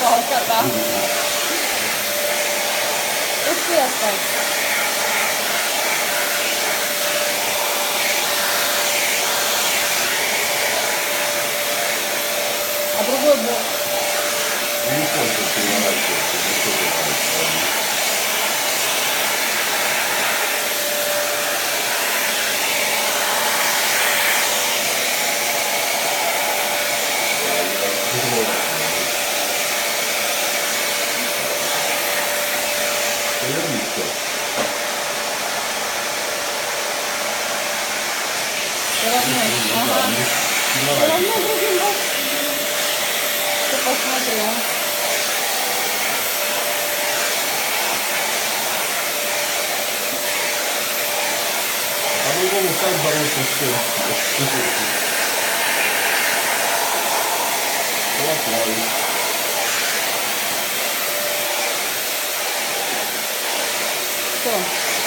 Палка, да. Успей оставить. А другой бок. Не хочешь переворачиваться, не что ты нравится. Поверни все. Все равно. Ага. Все равно другим боком. Ты посмотрел. По-другому как бороться с чем? Плохой. Все,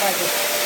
хватит.